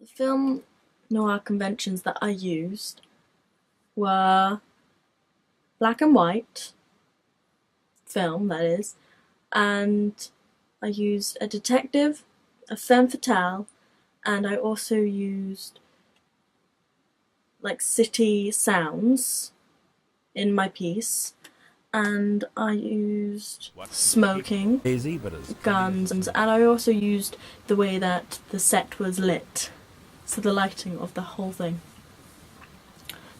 The film noir conventions that I used were black and white film, that is, and I used a detective, a femme fatale, and I also used like city sounds in my piece, and I used smoking, guns, and I also used the way that the set was lit, so the lighting of the whole thing.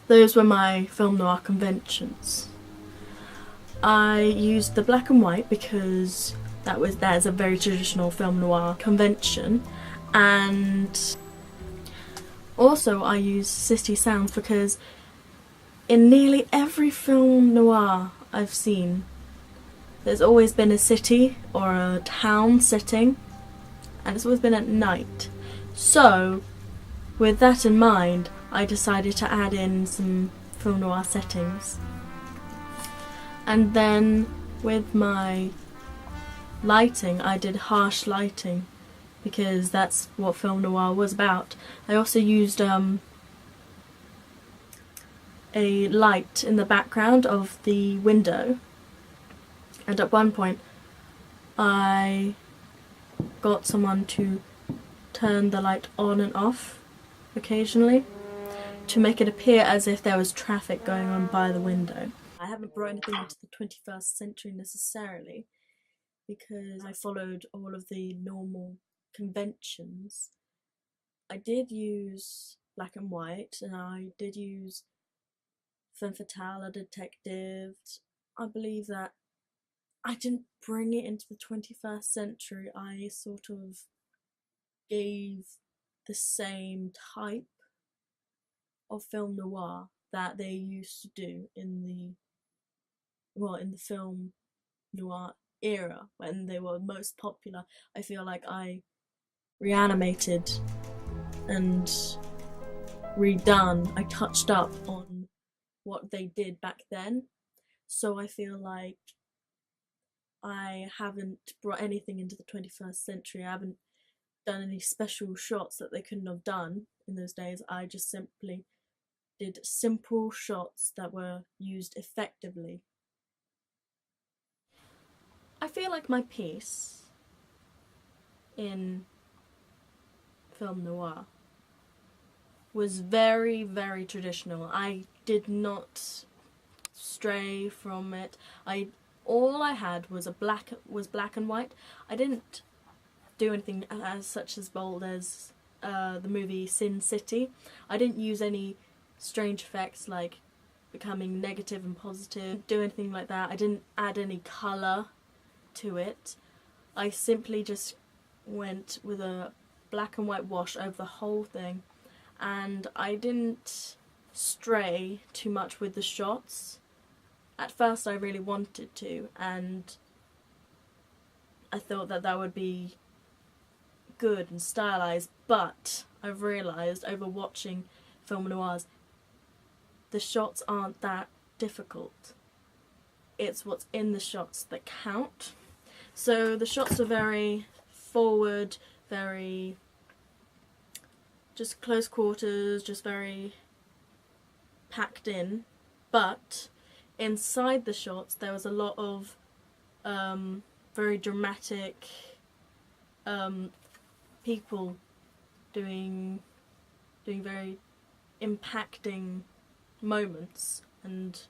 Those were my film noir conventions. I used the black and white because that is a very traditional film noir convention, and also I used city sounds because in nearly every film noir I've seen, there's always been a city or a town setting, and it's always been at night. So, with that in mind, I decided to add in some film noir settings. And then with my lighting, I did harsh lighting because that's what film noir was about. I also used a light in the background of the window, and at one point I got someone to turn the light on and off occasionally to make it appear as if there was traffic going on by the window. I haven't brought anything into the 21st century necessarily because I followed all of the normal conventions. I did use black and white, and I did use femme fatale, a detective. I believe that I didn't bring it into the 21st century. I sort of gave the same type of film noir that they used to do in the film noir era when they were most popular. I feel like I reanimated and redone, I touched up on what they did back then. So I feel like I haven't brought anything into the 21st century. I haven't done any special shots that they couldn't have done in those days. I just simply did simple shots that were used effectively. I feel like my piece in film noir was very, very traditional. I did not stray from it. All I had was black and white. I didn't do anything as such as bold as the movie Sin City. I didn't use any strange effects like becoming negative and positive, do anything like that. I didn't add any colour to it. I simply just went with a black and white wash over the whole thing, and I didn't stray too much with the shots. At first I really wanted to, and I thought that that would be good and stylized, but I've realised over watching film noirs, the shots aren't that difficult. It's what's in the shots that count. So the shots are very forward, very just close quarters, just very packed in, but inside the shots there was a lot of very dramatic people doing very impacting moments, and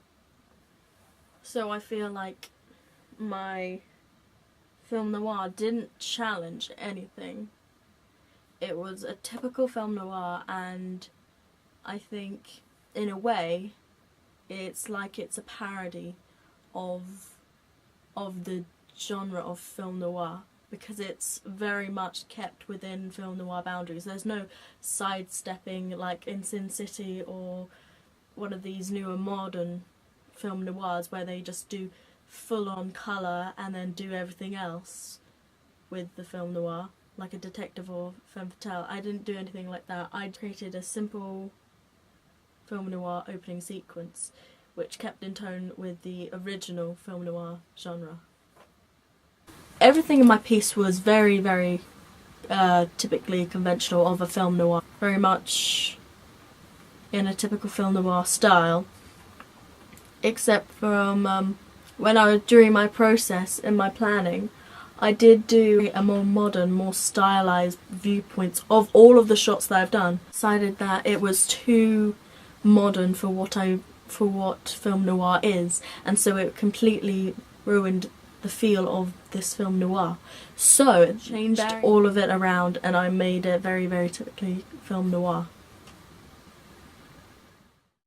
so I feel like my film noir didn't challenge anything. It was a typical film noir, and I think in a way it's like it's a parody of the genre of film noir, because it's very much kept within film noir boundaries. There's no sidestepping like in Sin City or one of these newer modern film noirs where they just do full-on colour and then do everything else with the film noir, like a detective or femme fatale. I didn't do anything like that. I created a simple film noir opening sequence which kept in tone with the original film noir genre. Everything in my piece was very, very typically conventional of a film noir. Very much in a typical film noir style, except from during my process in my planning, I did do a more modern, more stylized viewpoints of all of the shots that I've done. Decided that it was too modern for what film noir is, and so it completely ruined the feel of this film noir. So it changed all of it around, and I made it very, very typically film noir.